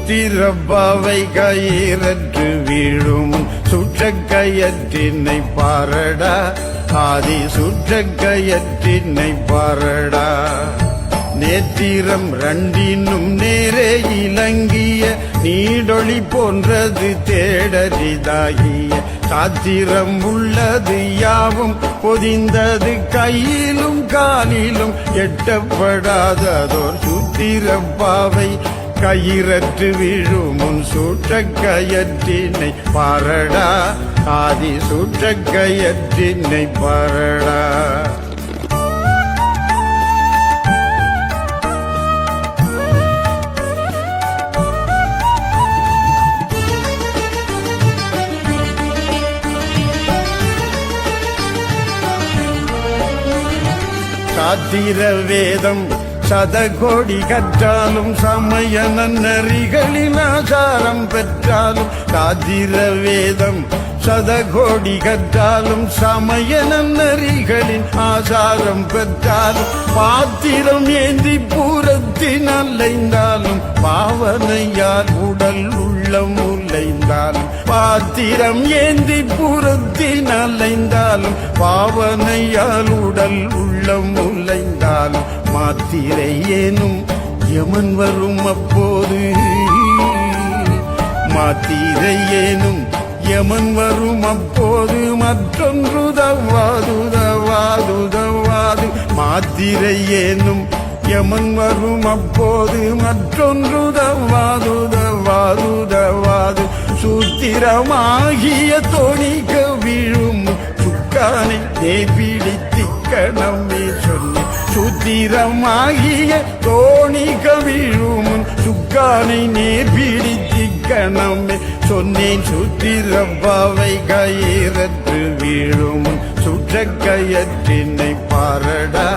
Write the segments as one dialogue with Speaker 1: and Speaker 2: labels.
Speaker 1: சுத்திரப்பாவை கயிறற்று வீழும் சுற்ற கயற்றினை பாரடா ஆதி சுற்ற கயற்றினை பாரடா நேத்திரம் ரண்டினும் நேரே இலங்கிய நீடொளி போன்றது தேடரிதாகிய சாத்திரம் உள்ளது யாவும் பொதிந்தது கையிலும் காலிலும் எட்டப்படாததோர் சுத்திரப்பாவை கயிறற்று விழும் முன் சூற்ற கயற்றினை பாரடா ஆதி சூற்ற கயற்றினை பாரடா சாத்திர வேதம் சதகோடி கற்றாலும் சமய நன்னறிகளின் ஆசாரம் பெற்றாலும் சாத்திர வேதம் சதகோடி கற்றாலும் சமய நன்னறிகளின் ஆசாரம் பெற்றாலும் பாத்திரம் ஏந்தி பூரத்தின் அலைந்தாலும் பாவனையால் உடல் உள்ளம் உலைந்தாலும் பாத்திரம் ஏந்தி பூரத்தின் அலைந்தாலும் பாவனையால் உடல் உள்ளம் உலைந்தாலும் மாத்திரை ஏனும் யமன் வரும் அப்போது மாத்திரை ஏனும் யமன் வரும் அப்போது மற்றொன்று தவாது மாத்திரை ஏனும் யமன் வரும் அப்போது மற்றொன்று தவாது சூத்திரமாகிய தோணிக்க விழும் சுக்கானை பிடித்திக்கணமே சொன்ன சூத்திரமாகிய தோணிக்க விழும் சுக்கானை பிடித்திக்கணமே சொன்னேன் சுத்திரப்பாவை கயிறற்று வீழும் சுற்ற கயற்றினை பாரடா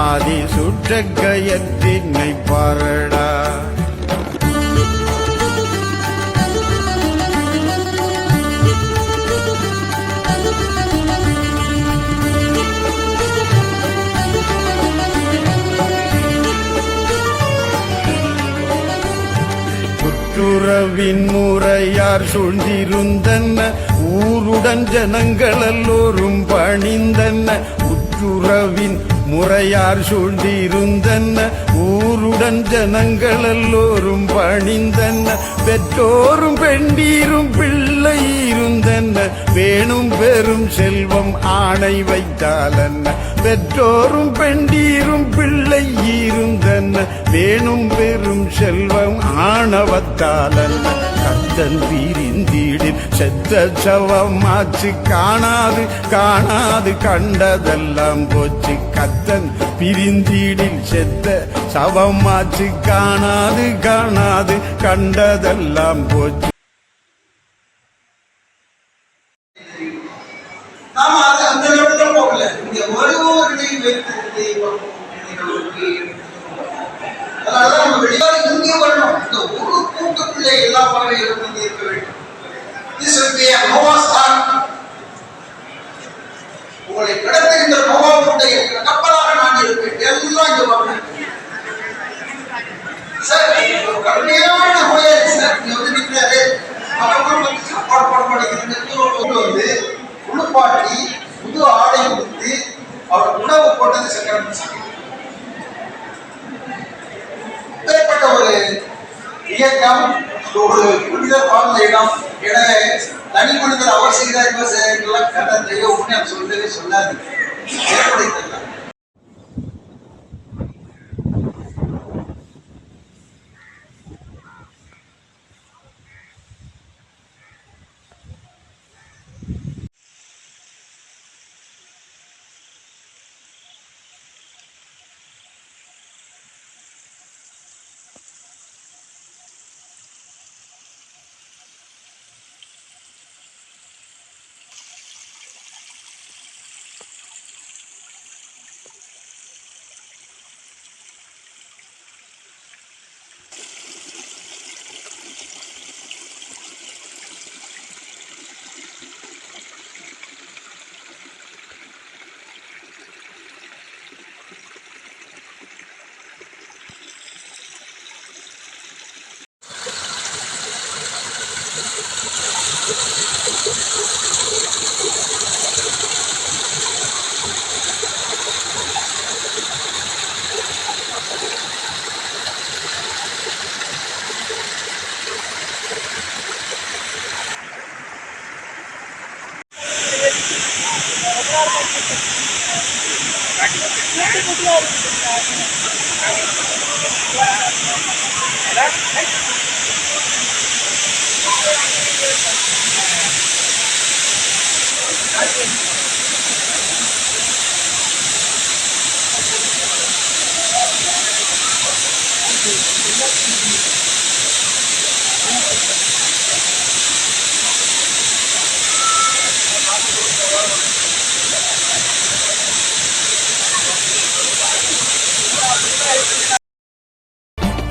Speaker 1: ஆதி சுற்ற கயற்றினை பாரடா உறவின் முறையார் சூழ்ந்திருந்தன ஊருடன் ஜனங்கள் எல்லோரும் பணிந்தன உற்றுறவின் முறையார் சூழ்ந்திருந்தன ஊருடன் ஜனங்கள் எல்லோரும் பணிந்தன பெற்றோரும் பெண்டீரும் பிள்ளை இருந்தன வேணும் பெரும் செல்வம் ஆணை வைத்தாலன்ன பெற்றோரும் பெண்டீரும் பிள்ளை இருந்தன வேணும் பெரும் செல்வம் ஆணவத்தாலன்ன கத்தன் பிரிந்தீடில் செத்த சவமாச்சு காணாது கண்டதெல்லாம் போச்சு கத்தன் பிரிந்தீடில் செத்த சவமாச்சு காணாது கண்டதெல்லாம் போச்சு
Speaker 2: நாம அது அந்த லெவல்ல போகல இங்க வருவோர்களை வைத்து அதனால நம்ம வெளியாக இங்கே வரணும் இந்த ஒரு கூட்டத்திலே எல்லா பறவைகளும் இங்கே இருக்க வேண்டும் This will be a Noah's Ark. உங்களை கடத்துகின்ற நோவாவுடைய கப்பலாக நான் இருப்பேன் எல்லாம் இங்க வரணும் சார் ஒரு கடுமையான நோயாளி சார் நீங்க வந்து நிற்கிறாரு அவர்கள் சாப்பாடு வந்து குளிப்பாட்டி புது ஆடை கொடுத்து அவர் உணவு போட்டது சக்கரம் சாமி இப்பேற்பட்ட ஒரு இயக்கம் ஒரு புனிதர் வாழ்ந்த இடம் எனவே தனி மனிதர் அவர் செய்தார் கதை தெய்வம் உண்மை சொல்லவே சொல்லாது ஏற்படுத்த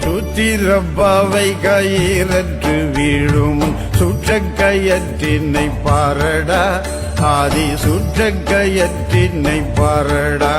Speaker 1: சுத்திரப்பாவை கயிறற்று வீழும் சுற்ற கயற்றினை பாரடா ஆதி சுற்ற கயற்றினை பாரடா.